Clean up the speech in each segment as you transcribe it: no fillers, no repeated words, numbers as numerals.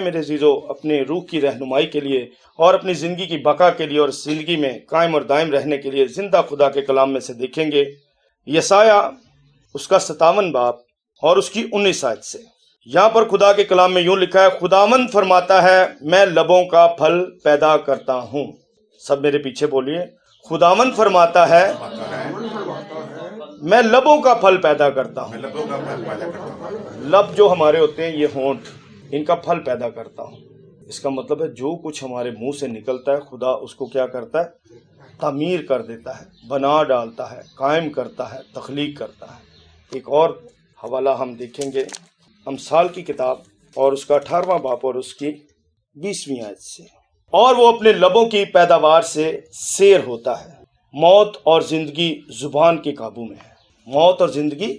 میرے عزیزو اپنے روح کی رہنمائی کے لیے اور اپنی زندگی کی بقا کے لیے اور زندگی میں قائم اور دائم رہنے کے لیے زندہ خدا کے کلام میں سے دیکھیں گے یسایہ اس کا 57 باب اور اس کی 19 آیت سے۔ یہاں پر خدا کے کلام میں یوں لکھا ہے، خداوند فرماتا ہے میں لبوں کا پھل پیدا کرتا ہوں۔ سب میرے پیچھے بولیے، خداوند فرماتا ہے میں لبوں کا پھل پیدا کرتا ہوں۔ لب جو ہمارے ہوتے ہیں یہ ہونٹ، ان کا پھل پیدا کرتا ہوں۔ اس کا مطلب ہے جو کچھ ہمارے منہ سے نکلتا ہے خدا اس کو کیا کرتا ہے؟ تعمیر کر دیتا ہے، بنا ڈالتا ہے، قائم کرتا ہے، تخلیق کرتا ہے۔ ایک اور حوالہ ہم دیکھیں گے امثال کی کتاب اور اس کا 18واں باب اور اس کی 20ویں آیت سے۔ اور وہ اپنے لبوں کی پیداوار سے سیر ہوتا ہے، موت اور زندگی زبان کے قابو میں ہے۔ موت اور زندگی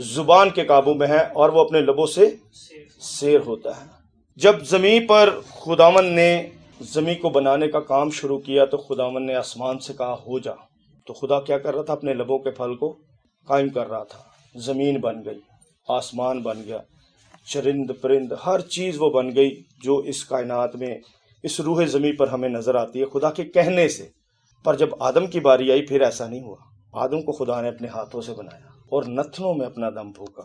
زبان کے قابو میں ہے اور وہ اپنے لبوں سے سیر ہوتا ہے۔ جب زمین پر خداوند نے زمین کو بنانے کا کام شروع کیا تو خداوند نے آسمان سے کہا ہو جا، تو خدا کیا کر رہا تھا؟ اپنے لبوں کے پھل کو قائم کر رہا تھا۔ زمین بن گئی، آسمان بن گیا، چرند پرند ہر چیز وہ بن گئی جو اس کائنات میں اس روح زمین پر ہمیں نظر آتی ہے خدا کے کہنے سے۔ پر جب آدم کی باری آئی پھر ایسا نہیں ہوا۔ آدم کو خدا نے اپنے ہاتھوں سے بنایا اور نتنوں میں اپنا دم پھونکا۔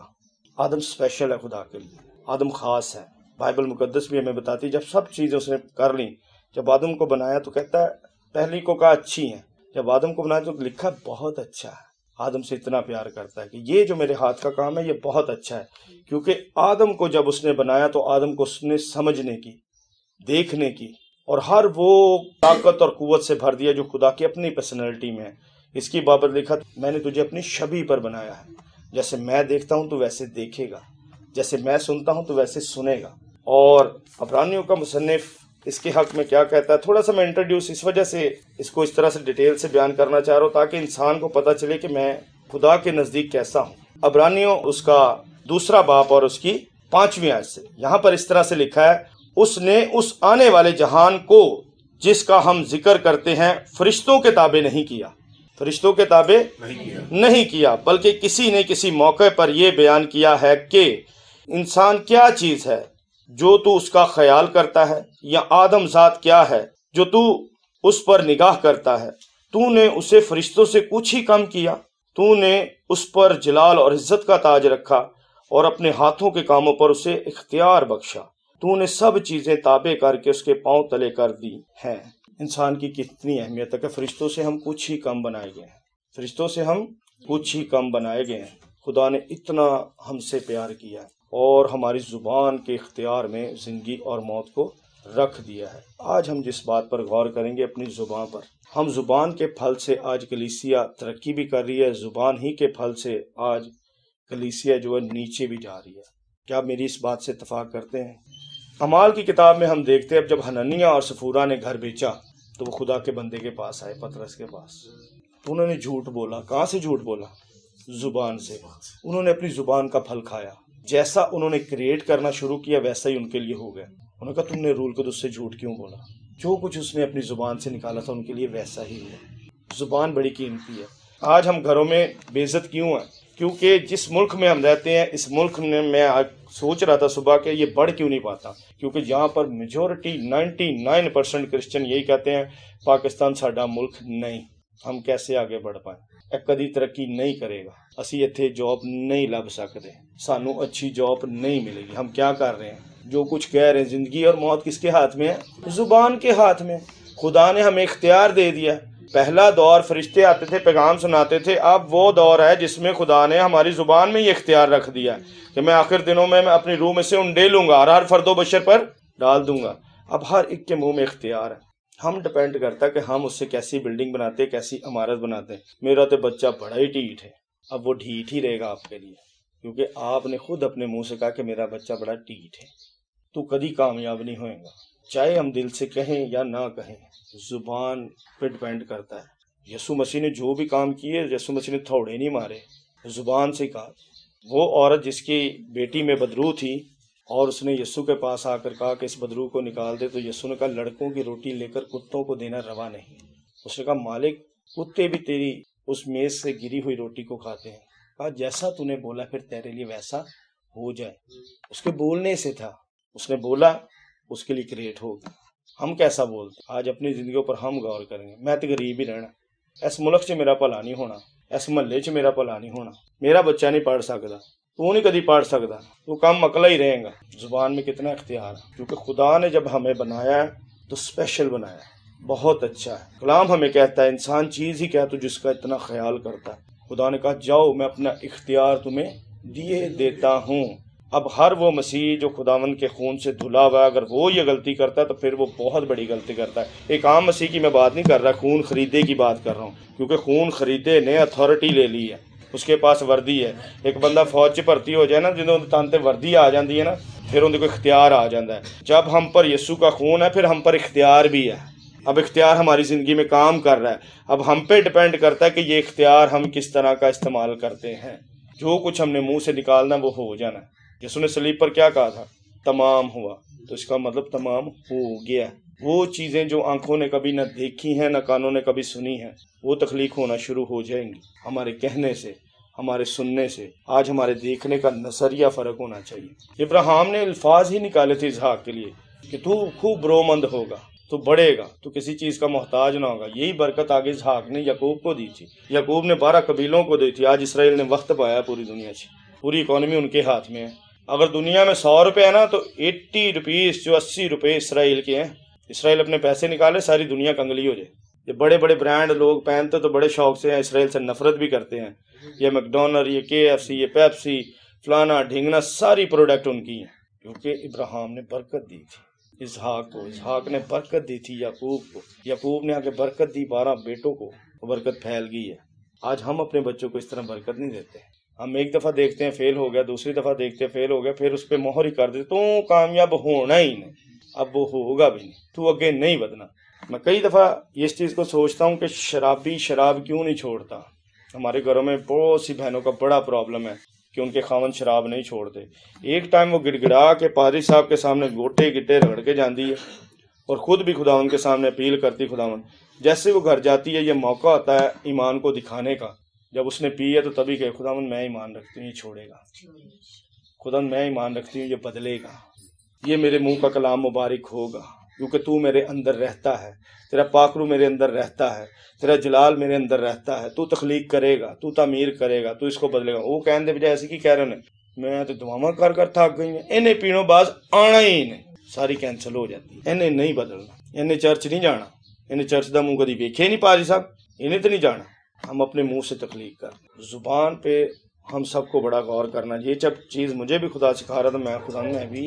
آدم اسپیشل ہے خدا کے لیے، آدم خاص ہے۔ بائبل مقدس بھی ہمیں بتاتی ہے جب سب چیزیں اس نے کر لیں، جب آدم کو بنایا تو کہتا ہے پہلی کو کہا اچھی ہیں، جب آدم کو بنایا تو لکھا بہت اچھا ہے۔ آدم سے اتنا پیار کرتا ہے کہ یہ جو میرے ہاتھ کا کام ہے یہ بہت اچھا ہے، کیونکہ آدم کو جب اس نے بنایا تو آدم کو اس نے سمجھنے کی، دیکھنے کی اور ہر وہ طاقت اور قوت سے بھر دیا جو خدا کی اپنی پرسنالٹی میں ہے۔ اس کی بابت لکھا میں نے تجھے اپنی شبیہ پر بنایا ہے، جیسے میں دیکھتا ہوں تو ویسے دیکھے گا، جیسے میں سنتا ہوں تو ویسے سنے گا۔ اور عبرانیوں کا مصنف اس کے حق میں کیا کہتا ہے، تھوڑا سا میں انٹروڈیوس اس وجہ سے اس کو اس طرح سے ڈیٹیل سے بیان کرنا چاہ رہا ہوں تاکہ انسان کو پتہ چلے کہ میں خدا کے نزدیک کیسا ہوں۔ عبرانیوں اس کا 2 باب اور اس کی 5ویں آیت سے یہاں پر اس طرح سے لکھا ہے، اس نے اس آنے والے جہان کو جس کا ہم ذکر کرتے ہیں فرشتوں کے تابع نہیں کیا، فرشتوں کے تابع نہیں کیا، بلکہ کسی نے کسی موقع پر یہ بیان کیا ہے کہ انسان کیا چیز ہے جو تو اس کا خیال کرتا ہے، یا آدم ذات کیا ہے جو تو اس پر نگاہ کرتا ہے۔ تو نے اسے فرشتوں سے کچھ ہی کم کیا، تو نے اس پر جلال اور عزت کا تاج رکھا اور اپنے ہاتھوں کے کاموں پر اسے اختیار بخشا۔ تو نے سب چیزیں تابع کر کے اس کے پاؤں تلے کر دی ہیں۔ انسان کی کتنی اہمیت ہے کہ فرشتوں سے ہم کچھ ہی کم بنائے گئے ہیں، فرشتوں سے ہم کچھ ہی کم بنائے گئے ہیں۔ خدا نے اتنا ہم سے پیار کیا اور ہماری زبان کے اختیار میں زندگی اور موت کو رکھ دیا ہے۔ آج ہم جس بات پر غور کریں گے اپنی زبان پر، ہم زبان کے پھل سے آج کلیسیا ترقی بھی کر رہی ہے، زبان ہی کے پھل سے آج کلیسیا جو ہے نیچے بھی جا رہی ہے۔ کیا آپ میری اس بات سے اتفاق کرتے ہیں؟ اعمال کی کتاب میں ہم دیکھتے ہیں اب جب حنانیہ اور سفورا نے گھر بیچا تو وہ خدا کے بندے کے پاس آئے، پطرس کے پاس۔ انہوں نے جھوٹ بولا۔ کہاں سے جھوٹ بولا؟ زبان سے۔ انہوں نے اپنی زبان کا پھل کھایا، جیسا انہوں نے کریٹ کرنا شروع کیا ویسا ہی ان کے لیے ہو گیا۔ انہوں نے کہا تم نے رول قدس سے جھوٹ کیوں بولا؟ جو کچھ اس نے اپنی زبان سے نکالا تھا ان کے لیے ویسا ہی ہوا۔ زبان بڑی قیمتی ہے۔ آج ہم گھروں میں بے عزت کیوں ہیں؟ کیونکہ جس ملک میں ہم رہتے ہیں اس ملک میں آج سوچ رہا تھا صبح کہ یہ بڑھ کیوں نہیں پاتا، کیونکہ یہاں پر میجورٹی 99% کرسچن یہی کہتے ہیں پاکستان ساڈا ملک نہیں، ہم کیسے آگے بڑھ پائیں، کدی ترقی نہیں کرے گا، اسی اتھے جاب نہیں لب سکتے، سانو اچھی جاب نہیں ملے گی۔ ہم کیا کر رہے ہیں؟ جو کچھ کہہ رہے ہیں۔ زندگی اور موت کس کے ہاتھ میں ہے؟ زبان کے ہاتھ میں۔ خدا نے ہمیں اختیار دے دیا۔ پہلا دور فرشتے آتے تھے پیغام سناتے تھے، اب وہ دور ہے جس میں خدا نے ہماری زبان میں یہ اختیار رکھ دیا کہ میں آخر دنوں میں اپنی روح میں سے انڈیلوں گا اور ہر فرد و بشر پر ڈال دوں گا۔ اب ہر ایک کے منہ میں اختیار ہے۔ ہم ڈپینڈ کرتا ہے کہ ہم اس سے کیسی بلڈنگ بناتے ہیں، کیسی عمارت بناتے ہیں۔ میرا تو بچہ بڑا ہی ڈھیٹ ہے، اب وہ ڈھیٹ ہی رہے گا آپ کے لیے، کیونکہ آپ نے خود اپنے منہ سے کہا کہ میرا بچہ بڑا ڈھیٹ ہے۔ تو کبھی کامیاب نہیں ہوئے گا، چاہے ہم دل سے کہیں یا نہ کہیں، زبان پہ ڈپینڈ کرتا ہے۔ یسوع مسیح نے جو بھی کام کیے، یسوع مسیح نے تھوڑے نہیں مارے، زبان سے کہا۔ وہ عورت جس کی بیٹی میں بدرو تھی اور اس نے یسوع کے پاس آ کر کہا کہ اس بدرو کو نکال دے، تو یسوع نے کہا لڑکوں کی روٹی لے کر کتوں کو دینا روا نہیں۔ اس نے کہا مالک کتے بھی تیری اس میز سے گری ہوئی روٹی کو کھاتے ہیں۔ کہا جیسا تو نے بولا پھر تیرے لیے ویسا ہو جائے۔ اس کے بولنے سے تھا، اس نے بولا اس کے لیے کریٹ ہوگی. ہم کیسا بولتے ہیں آج اپنی زندگیوں پر ہم غور کریں گے. میں تو غریب ہی رہنا, اس ملک سے میرا بھلا نہیں ہونا, اس محلے سے میرا بھلا نہیں ہونا, میرا بچہ نہیں پڑھ سکتا, تو نہیں کدی پڑھ سکتا, تو کم عقل ہی رہے گا. زبان میں کتنا اختیار ہے, کیونکہ خدا نے جب ہمیں بنایا ہے تو اسپیشل بنایا ہے, بہت اچھا ہے. کلام ہمیں کہتا ہے انسان چیز ہی کیا تو جس کا اتنا خیال کرتا ہے. خدا نے کہا جاؤ میں اپنا اختیار تمہیں دیے دیتا ہوں. اب ہر وہ مسیح جو خداوند کے خون سے دھلا ہوا ہے, اگر وہ یہ غلطی کرتا ہے تو پھر وہ بہت بڑی غلطی کرتا ہے. ایک عام مسیح کی میں بات نہیں کر رہا, خون خریدے کی بات کر رہا ہوں, کیونکہ خون خریدے نے اتھارٹی لے لی ہے, اس کے پاس وردی ہے. ایک بندہ فوج چ بھرتی ہو جائے نا, جنہوں نے تانتے وردی آ جاتی ہے نا, پھر ان کو اختیار آ جاتا ہے. جب ہم پر یسوع کا خون ہے پھر ہم پر اختیار بھی ہے. اب اختیار ہماری زندگی میں کام کر رہا ہے, اب ہم پہ ڈپینڈ کرتا ہے کہ یہ اختیار ہم کس طرح کا استعمال کرتے ہیں. جو کچھ ہم نے منہ سے نکالنا وہ ہو جانا ہے. یسوع نے صلیب پر کیا کہا تھا؟ تمام ہوا, تو اس کا مطلب تمام ہو گیا. وہ چیزیں جو آنکھوں نے کبھی نہ دیکھی ہیں نہ کانوں نے کبھی سنی ہیں, وہ تخلیق ہونا شروع ہو جائیں گی. ہمارے کہنے سے, ہمارے سننے سے. آج ہمارے دیکھنے کا نظریہ فرق ہونا چاہیے. ابراہیم نے الفاظ ہی نکالے تھے اسحاق کے لیے کہ تو خوب برومند ہوگا, تو بڑھے گا, تو کسی چیز کا محتاج نہ ہوگا. یہی برکت آگے اسحاق نے یعقوب کو دی تھی. یعقوب نے 12 قبیلوں کو دی تھی. آج اسرائیل نے وقت پایا پوری دنیا سے, پوری اکانومی ان کے ہاتھ میں ہے. اگر دنیا میں 100 روپے ہے نا تو 80 روپیز جو 80 روپے اسرائیل کے ہیں. اسرائیل اپنے پیسے نکالے, ساری دنیا کنگلی ہو جائے. یہ بڑے بڑے برانڈ لوگ پہنتے تو بڑے شوق سے ہیں, اسرائیل سے نفرت بھی کرتے ہیں. یہ میکڈونلڈ, یہ KFC, یہ پیپسی, فلانا ڈھینگنا, ساری پروڈکٹ ان کی ہیں, کیونکہ ابراہیم نے برکت دی تھی اسحاق کو, اسحاق نے برکت دی تھی یعقوب کو, یعقوب نے آگے برکت دی 12 بیٹوں کو, برکت پھیل گئی ہے. آج ہم اپنے بچوں کو اس طرح برکت نہیں دیتے. ہم ایک دفعہ دیکھتے ہیں فیل ہو گیا, دوسری دفعہ دیکھتے ہیں فیل ہو گیا, پھر اس پہ مہر ہی کر دیتے تو کامیاب ہونا ہی نہیں. اب وہ ہوگا بھی نہیں, تو اگے نہیں بدنا. میں کئی دفعہ اس چیز کو سوچتا ہوں کہ شرابی شراب کیوں نہیں چھوڑتا. ہمارے گھروں میں بہت سی بہنوں کا بڑا پرابلم ہے کہ ان کے خاوند شراب نہیں چھوڑتے. ایک ٹائم وہ گڑ گڑا کے پادری صاحب کے سامنے گوٹے گٹے رگڑ کے جاندی ہے, اور خود بھی خداوند کے سامنے اپیل کرتی خداوند. جیسے وہ گھر جاتی ہے, یہ موقع ہوتا ہے ایمان کو دکھانے کا. جب اس نے پی ہے تو تبھی کہے خداوند میں ایمان رکھتی ہوں یہ چھوڑے گا, خداوند میں ایمان رکھتی ہوں یہ بدلے گا, یہ میرے منہ کا کلام مبارک ہوگا, کیونکہ تو میرے اندر رہتا ہے, تیرا پاکرو میرے اندر رہتا ہے, تیرا جلال میرے اندر رہتا ہے, تو تخلیق کرے گا, تو تعمیر کرے گا, تو اس کو بدلے گا. وہ کہنے دے بجائے ایسے کی کہہ رہے ہیں میں تو دعاواں کر کر تھک گئی ہیں, انہیں پینوں باز آنا ہی نہیں, ساری کینسل ہو جاتی. انہیں نہیں بدلنا, انہیں چرچ نہیں جانا, انہیں چرچ دا منہ کدی ویکھے نہیں پادری صاحب, انہیں تو نہیں جانا. ہم اپنے منہ سے تخلیق کر, زبان پہ ہم سب کو بڑا غور کرنا. یہ جب چیز مجھے بھی خدا سکھا رہا تھا, میں خدا میں بھی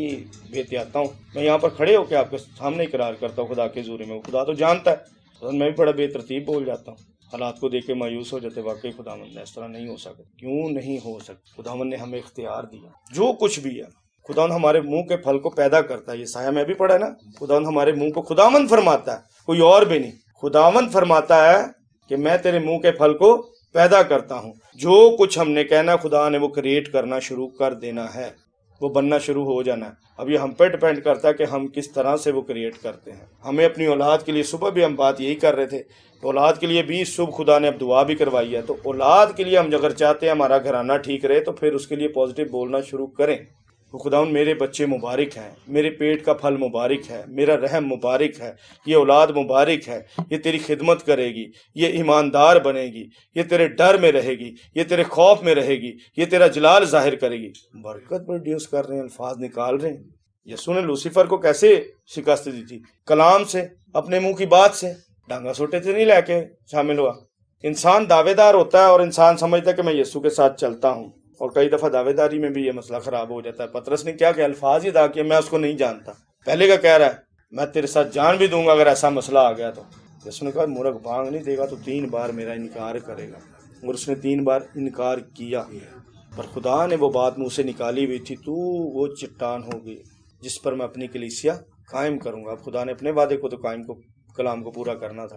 بے احتیاط ہوں. میں یہاں پر کھڑے ہو کے آپ کے سامنے اقرار کرتا ہوں خدا کے حضور میں, خدا تو جانتا ہے, میں بھی بڑا بے ترتیب بول جاتا ہوں. حالات کو دیکھ کے مایوس ہو جاتے, واقعی خداوند نے اس طرح نہیں ہو سکتا. کیوں نہیں ہو سکتا؟ خداوند نے ہمیں اختیار دیا. جو کچھ بھی ہے خداوند ہمارے منہ کے پھل کو پیدا کرتا ہے. یہ سایہ میں بھی پڑھا ہے نا, خداوند ہمارے منہ کو, خداوند فرماتا ہے, کوئی اور بھی نہیں. خداوند فرماتا ہے کہ میں تیرے منہ کے پھل کو پیدا کرتا ہوں. جو کچھ ہم نے کہنا خدا نے وہ کریٹ کرنا شروع کر دینا ہے, وہ بننا شروع ہو جانا ہے. اب یہ ہم پہ ڈپینڈ کرتا ہے کہ ہم کس طرح سے وہ کریٹ کرتے ہیں. ہمیں اپنی اولاد کے لیے, صبح بھی ہم بات یہی کر رہے تھے, تو اولاد کے لیے بھی صبح خدا نے اب دعا بھی کروائی ہے. تو اولاد کے لیے ہم اگر چاہتے ہیں ہمارا گھرانہ ٹھیک رہے تو پھر اس کے لیے پازیٹیو بولنا شروع کریں. تو خداوند میرے بچے مبارک ہیں, میرے پیٹ کا پھل مبارک ہے, میرا رحم مبارک ہے, یہ اولاد مبارک ہے, یہ تیری خدمت کرے گی, یہ ایماندار بنے گی, یہ تیرے ڈر میں رہے گی, یہ تیرے خوف میں رہے گی, یہ تیرا جلال ظاہر کرے گی. برکت پروڈیوس کر رہے ہیں, الفاظ نکال رہے ہیں. یسوع نے لوسیفر کو کیسے شکست دی تھی؟ کلام سے, اپنے منہ کی بات سے. ڈانگا سوٹے سے نہیں لے کے شامل ہوا. انسان دعوے دار ہوتا ہے اور انسان سمجھتا ہے کہ میں یسوع کے ساتھ چلتا ہوں, اور کئی دفعہ دعوے داری میں بھی یہ مسئلہ خراب ہو جاتا ہے. پطرس نے کیا کہ الفاظ ہی ادا کیا, میں اس کو نہیں جانتا. پہلے کا کہہ رہا ہے میں تیرے ساتھ جان بھی دوں گا اگر ایسا مسئلہ آ گیا تو. یسوع نے کہا مرغ بانگ نہیں دے گا تو 3 بار میرا انکار کرے گا, اور اس نے 3 بار انکار کیا. پر خدا نے وہ بات منہ سے نکالی ہوئی تھی, تو وہ چٹان ہو گئی جس پر میں اپنی کلیسیا قائم کروں گا. اب خدا نے اپنے وعدے کو تو قائم کو کلام کو پورا کرنا تھا.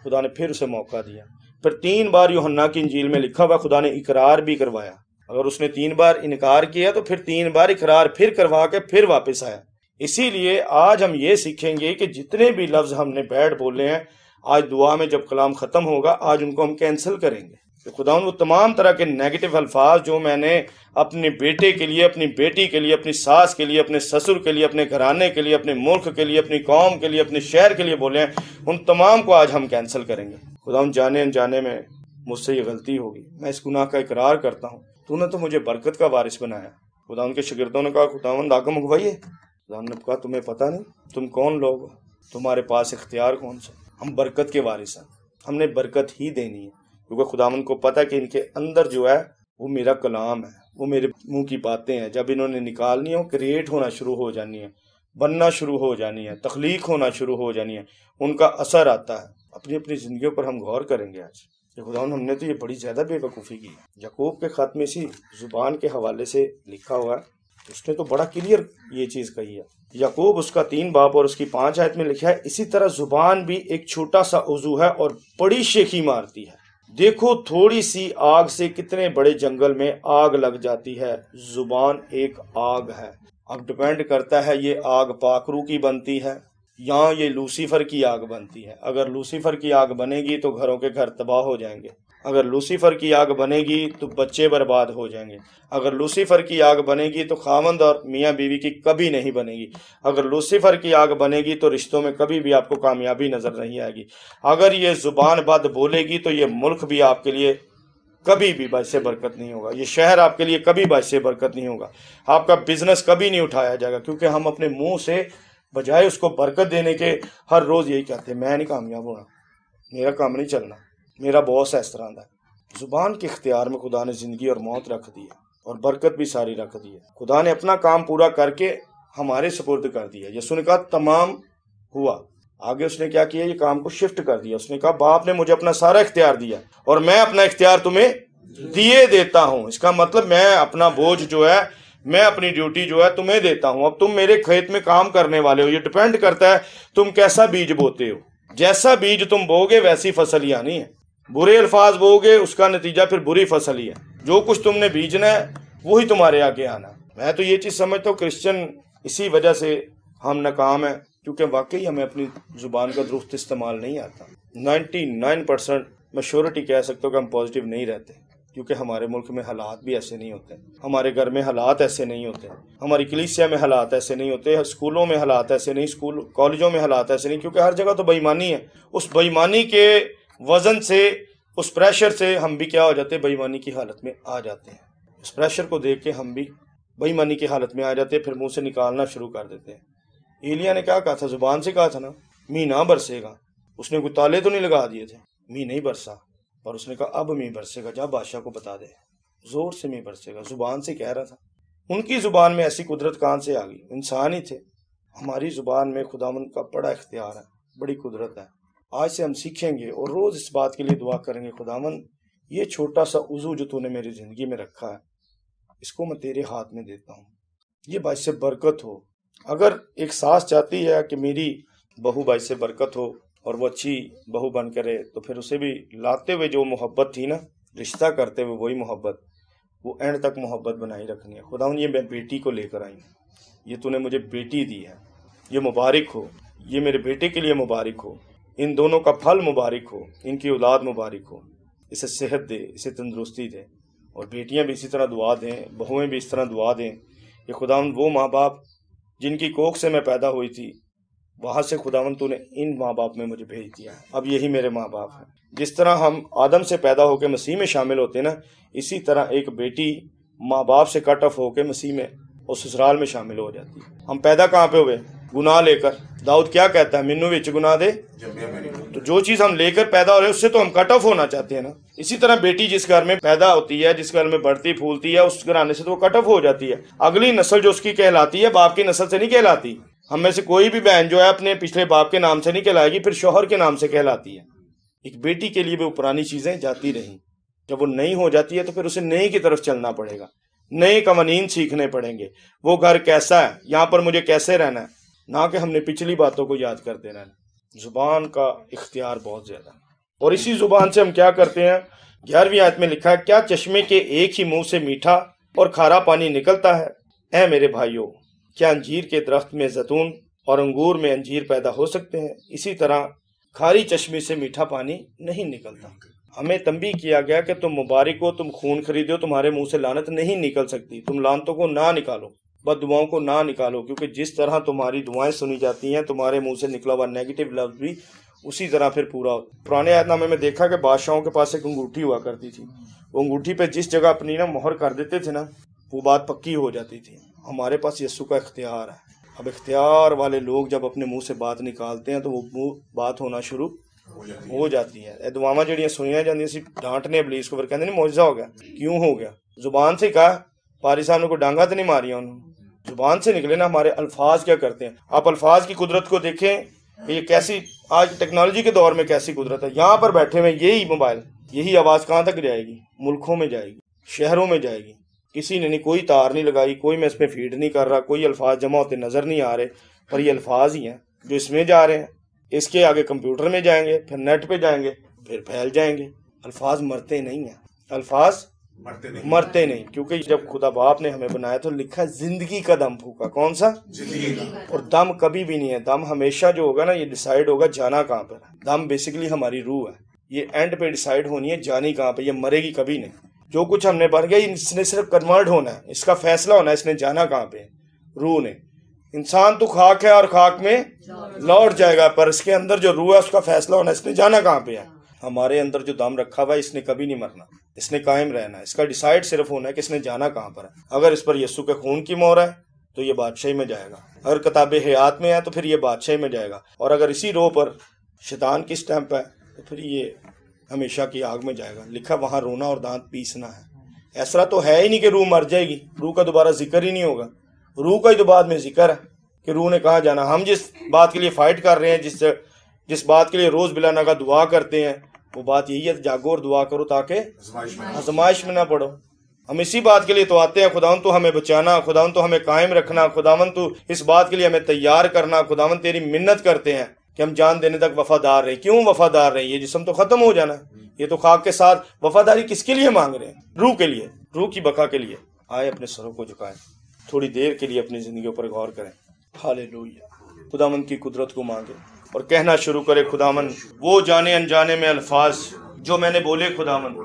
خدا نے پھر اسے موقع دیا. پھر 3 بار یوحنا کی انجیل میں لکھا ہوا خدا نے اقرار بھی کروایا. اگر اس نے 3 بار انکار کیا تو پھر 3 بار اقرار پھر کروا کے پھر واپس آیا. اسی لیے آج ہم یہ سیکھیں گے کہ جتنے بھی لفظ ہم نے بیڈ بولے ہیں, آج دعا میں جب کلام ختم ہوگا آج ان کو ہم کینسل کریں گے. کہ خداوند وہ تمام طرح کے نیگیٹو الفاظ جو میں نے اپنے بیٹے کے لیے، اپنی بیٹی کے لیے، اپنی ساس کے لیے، اپنے سسر کے لیے، اپنے گھرانے کے لیے، اپنے ملک کے لیے، اپنی قوم کے لیے، اپنے شہر کے لیے بولے ہیں، ان تمام کو آج ہم کینسل کریں گے۔ خداوند جانے انجانے میں مجھ سے یہ غلطی ہوگی، میں اس گناہ کا اقرار کرتا ہوں، تو نے تو مجھے برکت کا وارث بنایا۔ خداوند کے شاگردوں نے کہا خداوند آگے منگوائیے۔ خداوند نے کہا تمہیں پتہ نہیں تم کون لوگ ہو، تمہارے پاس اختیار کون سا؟ ہم برکت کے وارث ہیں، ہم نے برکت ہی دینی ہے، کیونکہ خداوند کو پتہ کہ ان کے اندر جو ہے وہ میرا کلام ہے، وہ میرے منہ کی باتیں ہیں۔ جب انہوں نے نکالنی ہے، کریٹ ہونا شروع ہو جانی ہے، بننا شروع ہو جانی ہے، تخلیق ہونا شروع ہو جانی ہے، ان کا اثر آتا ہے۔ اپنی اپنی زندگیوں پر ہم غور کریں گے آج کہ خداوند ہم نے تو یہ بڑی زیادہ بے وقوفی کی ہے۔ یعقوب کے خط میں اسی زبان کے حوالے سے لکھا ہوا ہے، اس نے تو بڑا کلیئر یہ چیز کہی ہے۔ یعقوب اس کا 3 باب اور اس کی 5 آیت میں لکھا ہے، اسی طرح زبان بھی ایک چھوٹا سا عضو ہے اور بڑی شیخی مارتی ہے۔ دیکھو تھوڑی سی آگ سے کتنے بڑے جنگل میں آگ لگ جاتی ہے۔ زبان ایک آگ ہے، اب ڈپینڈ کرتا ہے یہ آگ پاکرو کی بنتی ہے یا یہ لوسیفر کی آگ بنتی ہے۔ اگر لوسیفر کی آگ بنے گی تو گھروں کے گھر تباہ ہو جائیں گے، اگر لوسیفر کی آگ بنے گی تو بچے برباد ہو جائیں گے، اگر لوسیفر کی آگ بنے گی تو خاوند اور میاں بیوی کی کبھی نہیں بنے گی، اگر لوسیفر کی آگ بنے گی تو رشتوں میں کبھی بھی آپ کو کامیابی نظر نہیں آئے گی، اگر یہ زبان بد بولے گی تو یہ ملک بھی آپ کے لیے کبھی بھی باعث برکت نہیں ہوگا، یہ شہر آپ کے لیے کبھی باعث برکت نہیں ہوگا، آپ کا بزنس کبھی نہیں اٹھایا جائے گا، کیونکہ ہم اپنے منہ سے بجائے اس کو برکت دینے کے ہر روز یہی کہتے ہیں میں نہیں کامیاب ہونا، میرا کام نہیں چلنا، میرا باس ہے اس طرح کا۔ زبان کے اختیار میں خدا نے زندگی اور موت رکھ دی ہے اور برکت بھی ساری رکھ دی ہے۔ خدا نے اپنا کام پورا کر کے ہمارے سپرد کر دیا۔ یسوع نے کہا تمام ہوا، آگے اس نے کیا کیا، یہ کام کو شفٹ کر دیا۔ اس نے کہا باپ نے مجھے اپنا سارا اختیار دیا اور میں اپنا اختیار تمہیں دیے دیتا ہوں۔ اس کا مطلب میں اپنا بوجھ جو ہے، میں اپنی ڈیوٹی جو ہے تمہیں دیتا ہوں، اب تم میرے کھیت میں کام کرنے والے ہو۔ یہ ڈیپینڈ کرتا ہے تم کیسا بیج بوتے ہو، جیسا بیج تم بوگے ویسی فصل ہی آنی ہے۔ برے الفاظ بوگے اس کا نتیجہ پھر بری فصل ہی ہے، جو کچھ تم نے بیجنا ہے وہی تمہارے آگے آنا ہے۔ میں تو یہ چیز سمجھتا ہوں کرسچن اسی وجہ سے ہم ناکام ہیں، کیونکہ واقعی ہمیں اپنی زبان کا درست استعمال نہیں آتا۔ 99% میں شیورٹی کہہ سکتا ہوں کہ ہم پازیٹیو نہیں رہتے، کیونکہ ہمارے ملک میں حالات بھی ایسے نہیں ہوتے، ہمارے گھر میں حالات ایسے نہیں ہوتے، ہماری کلیسیا میں حالات ایسے نہیں ہوتے، اسکولوں میں حالات ایسے نہیں، کالجوں میں حالات ایسے نہیں، کیونکہ ہر جگہ تو بے ایمانی ہے۔ اس بے ایمانی کے وزن سے، اس پریشر سے ہم بھی کیا ہو جاتے ہیں، بے ایمانی کی حالت میں آ جاتے ہیں۔ اس پریشر کو دیکھ کے ہم بھی بے ایمانی کی حالت میں آ جاتے ہیں، پھر منہ سے نکالنا شروع کر دیتے ہیں۔ ایلیا نے کیا کہا تھا، زبان سے کہا تھا نا می نہ برسے گا، اس نے کوئی تالے تو نہیں لگا دیے تھے، می نہیں برسا، اور اس نے کہا اب می برسے گا، جا بادشاہ کو بتا دے، زور سے می برسے گا، زبان سے کہہ رہا تھا۔ ان کی زبان میں ایسی قدرت کہاں سے آ گئی، انسان ہی تھے۔ ہماری زبان میں خداوند کا بڑا اختیار ہے، بڑی قدرت ہے۔ آج سے ہم سیکھیں گے اور روز اس بات کے لیے دعا کریں گے، خداوند یہ چھوٹا سا عضو جو تو نے میری زندگی میں رکھا ہے، اس کو میں تیرے ہاتھ میں دیتا ہوں، یہ باعث برکت ہو۔ اگر ایک ساس چاہتی ہے کہ میری بہو باعث برکت ہو اور وہ اچھی بہو بن کرے، تو پھر اسے بھی لاتے ہوئے جو محبت تھی نا، رشتہ کرتے ہوئے وہی محبت، وہ اینڈ تک محبت بنائی رکھنی ہے۔ خداوند یہ میں بیٹی کو لے کر آئی ہوں، یہ تو نے مجھے بیٹی دی ہے، یہ مبارک ہو، یہ میرے بیٹے کے لیے مبارک ہو، ان دونوں کا پھل مبارک ہو، ان کی اولاد مبارک ہو، اسے صحت دے، اسے تندرستی دے، اور بیٹیاں بھی اسی طرح دعا دیں، بہویں بھی اس طرح دعا دیں کہ خداوند وہ ماں باپ جن کی کوکھ سے میں پیدا ہوئی تھی، وہاں سے خداوند تو نے ان ماں باپ میں مجھے بھیج دیا ہے، اب یہی میرے ماں باپ ہیں۔ جس طرح ہم آدم سے پیدا ہو کے مسیح میں شامل ہوتے ہیں نا، اسی طرح ایک بیٹی ماں باپ سے کٹ آف ہو کے مسیح میں اور سسرال میں شامل ہو جاتی ہے۔ ہم پیدا کہاں پہ ہوئے؟ گناہ لے کر۔ داؤد کیا کہتا ہے، منو وچ گناہ دے، تو جو چیز ہم لے کر پیدا ہو رہے ہیں اس سے تو ہم کٹ آف ہونا چاہتے ہیں نا۔ اسی طرح بیٹی جس گھر میں پیدا ہوتی ہے، جس گھر میں بڑھتی پھولتی ہے، اس گھرانے سے تو وہ کٹ آف ہو جاتی ہے۔ اگلی نسل جو اس کی کہلاتی ہے، باپ کی نسل سے نہیں کہلاتی۔ ہم میں سے کوئی بھی بہن جو ہے اپنے پچھلے باپ کے نام سے نہیں کہلائے گی، پھر شوہر کے نام سے کہلاتی ہے۔ ایک بیٹی کے لیے بھی وہ پرانی چیزیں جاتی رہیں، جب وہ نئی ہو جاتی ہے تو پھر اسے نئی کی طرف چلنا پڑے گا، نئے قوانین سیکھنے پڑیں گے، وہ گھر کیسا ہے، یہاں پر مجھے کیسے رہنا ہے، نہ کہ ہم نے پچھلی باتوں کو یاد کرتے رہنا۔ زبان کا اختیار بہت زیادہ ہے، اور اسی زبان سے ہم کیا کرتے ہیں۔ 11ویں آیت میں لکھا ہے، کیا چشمے کے ایک ہی منہ سے میٹھا اور کھارا پانی نکلتا ہے؟ اے میرے بھائیوں، کیا انجیر کے درخت میں زیتون اور انگور میں انجیر پیدا ہو سکتے ہیں؟ اسی طرح کھاری چشمے سے میٹھا پانی نہیں نکلتا۔ ہمیں تنبیہ کیا گیا کہ تم مبارک ہو، تم خون خریدو، تمہارے منہ سے لعنت نہیں نکل سکتی، تم لعنتوں کو نہ نکالو، بد دعاؤں کو نہ نکالو، کیونکہ جس طرح تمہاری دعائیں سنی جاتی ہیں تمہارے منہ سے نکلا ہوا نیگیٹو لفظ بھی اسی طرح پھر پورا ہوتا۔ پرانے عہد نامے میں دیکھا کہ بادشاہوں کے پاس ایک انگوٹھی ہوا کرتی تھی، وہ انگوٹھی پہ جس جگہ اپنی مہر کر دیتے تھے نا، وہ بات پکی ہو جاتی تھی۔ ہمارے پاس یسوع کا اختیار ہے۔ اب اختیار والے لوگ جب اپنے منہ سے بات نکالتے ہیں تو وہ بات ہونا شروع ہو جاتی ہے۔ اے دعاواں جڑیاں سنیاں جاندیاں سی ڈانٹنے ابلیس کو، پھر کہندے نہیں معجزہ ہو گیا، کیوں ہو گیا؟ زبان سے کہا، پاری صاحب نے کوئی ڈانگا تو نہیں ماریا انہوں نے، زبان سے نکلے نا۔ ہمارے الفاظ کیا کرتے ہیں؟ آپ الفاظ کی قدرت کو دیکھیں کہ یہ کیسی آج ٹیکنالوجی کے دور میں کیسی قدرت ہے۔ یہاں پر بیٹھے ہوئے یہی موبائل، یہی آواز کہاں تک جائے گی؟ ملکوں میں جائے گی، شہروں میں جائے گی۔ کسی نے نہیں، کوئی تار نہیں لگائی، کوئی میں اس میں فیڈ نہیں کر رہا، کوئی الفاظ جمع ہوتے نظر نہیں آ رہے، پر یہ الفاظ ہی ہیں جو اس میں جا رہے ہیں۔ اس کے آگے کمپیوٹر میں جائیں گے، پھر نیٹ پہ جائیں گے، پھر پھیل جائیں گے۔ الفاظ مرتے نہیں ہیں، الفاظ مرتے نہیں، کیونکہ جب خدا باپ نے ہمیں بنایا تو لکھا زندگی کا دم پھونکا۔ کون سا؟ زندگی کا۔ اور دم کبھی بھی نہیں ہے، دم ہمیشہ جو ہوگا نا یہ ڈیسائیڈ ہوگا جانا کہاں پر ہے۔ دم بیسیکلی ہماری روح ہے، یہ اینڈ پہ ڈیسائیڈ ہونی ہے جانی کہاں پہ، یہ مرے گی کبھی نہیں۔ جو کچھ ہم نے بھر گیا اس نے صرف کنورٹ ہونا ہے، اس کا فیصلہ ہونا ہے اس نے جانا کہاں پہ ہے، روح نے۔ انسان تو خاک ہے اور خاک میں لوٹ جائے گا، پر اس کے اندر جو روح ہے اس کا فیصلہ ہونا ہے اس نے جانا کہاں پہ ہے۔ ہمارے اندر جو دم رکھا ہوا ہے اس نے کبھی نہیں مرنا، اس نے قائم رہنا ہے، اس کا ڈیسائیڈ صرف ہونا ہے کہ اس نے جانا کہاں پر ہے۔ اگر اس پر یسوع کے خون کی مہر ہے تو یہ بادشاہی میں جائے گا، اگر کتاب حیات میں ہے تو پھر یہ بادشاہی میں جائے گا، اور اگر اسی روح پر شیطان کی سٹیمپ ہے تو پھر یہ ہمیشہ کی آگ میں جائے گا۔ لکھا وہاں رونا اور دانت پیسنا ہے۔ ایسا تو ہے ہی نہیں کہ روح مر جائے گی، روح کا دوبارہ ذکر ہی نہیں ہوگا، روح کا ہی تو بعد میں ذکر ہے کہ روح نے کہاں جانا۔ ہم جس بات کے لیے فائٹ کر رہے ہیں، جس بات کے لیے روز بلا ناگا دعا کرتے ہیں، وہ بات یہی ہے جاگو اور دعا کرو تاکہ آزمائش میں نہ پڑو۔ ہم اسی بات کے لیے تو آتے ہیں، خداوند تو ہمیں بچانا، خداوند تو ہمیں قائم رکھنا، خداوند تو اس بات کے لیے ہمیں تیار کرنا، خداوند تیری منت کرتے ہیں کہ ہم جان دینے تک وفادار رہیں۔ کیوں وفادار رہیں؟ یہ جسم تو ختم ہو جانا ہے، یہ تو خاک کے ساتھ۔ وفاداری کس کے لیے مانگ رہے ہیں؟ روح کے لیے، روح کی بقا کے لیے۔ آئے اپنے سروں کو جھکائیں، تھوڑی دیر کے لیے اپنی زندگیوں پر غور کریں۔ ہالےلویا۔ خداوند کی قدرت کو مانگیں اور کہنا شروع کرے، خداوند وہ جانے انجانے میں الفاظ جو میں نے بولے، خداوند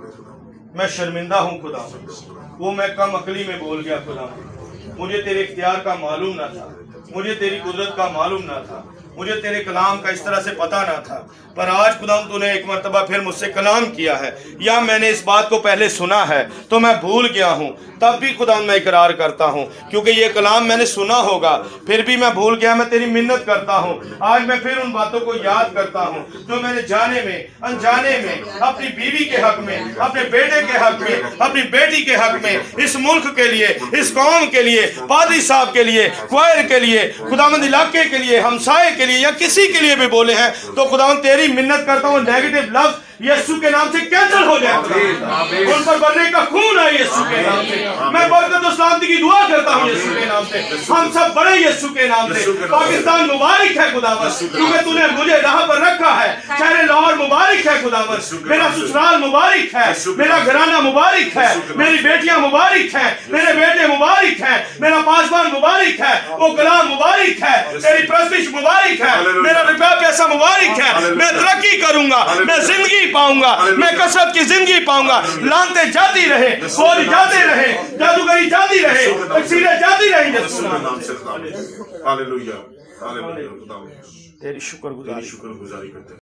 میں شرمندہ ہوں، خداوند وہ میں کم عقلی میں بول گیا، خداوند مجھے تیرے اختیار کا معلوم نہ تھا، مجھے تیری قدرت کا معلوم نہ تھا، مجھے تیرے کلام کا اس طرح سے پتہ نہ تھا، پر آج خداوند تو نے ایک مرتبہ پھر مجھ سے کلام کیا ہے، یا میں نے اس بات کو پہلے سنا ہے تو میں بھول گیا ہوں، تب بھی خداوند میں اقرار کرتا ہوں کیونکہ یہ کلام میں نے سنا ہوگا، پھر بھی میں بھول گیا۔ میں تیری منت کرتا ہوں، آج میں پھر ان باتوں کو یاد کرتا ہوں جو میں نے جانے میں انجانے میں اپنی بیوی کے حق میں، اپنے بیٹے کے حق میں، اپنی بیٹی کے حق میں، اس ملک کے لیے، اس قوم کے لیے، پادری صاحب کے لیے، کوئر کے لیے، خداوند علاقے کے لیے، ہمسائے کے لیے، یا کسی کے لیے بھی بولے ہیں، تو خداوند تیری منت کرتا ہوں نیگیٹو لفظ یسوع کے نام سے کینسل ہو جائے، ان پر بننے کا خون ہے یسوع کے نام سے۔ میں برکت و سلامتی کی دعا کرتا ہوں یسوع کے نام سے، ہم سب بڑے یسوع کے نام سے۔ پاکستان مبارک ہے خداوند، کیونکہ تو نے مجھے راہ پر رکھا ہے۔ شہر لاہور مبارک ہے خداوند، میرا سسرال مبارک ہے، میرا گھرانہ مبارک ہے، میری بیٹیاں مبارک ہیں، میرے بیٹے مبارک ہیں، میرا پاسبان مبارک ہے، وہ کلام مبارک ہے، تیری پرستش مبارک ہے، میرا روپیہ پیسہ مبارک ہے، میں ترقی کروں گا، میں زندگی پاؤں گا، میں کثرت کی زندگی پاؤں گا۔ لانتے جاتی رہے، فوج جاتے رہے، جادوگری جاتی رہے، تکسیریں جاتی رہیں یسوع کے نام سے۔ ہالےلویا، ہالےلویا۔ تیری شکر گزاری کرتے ہیں۔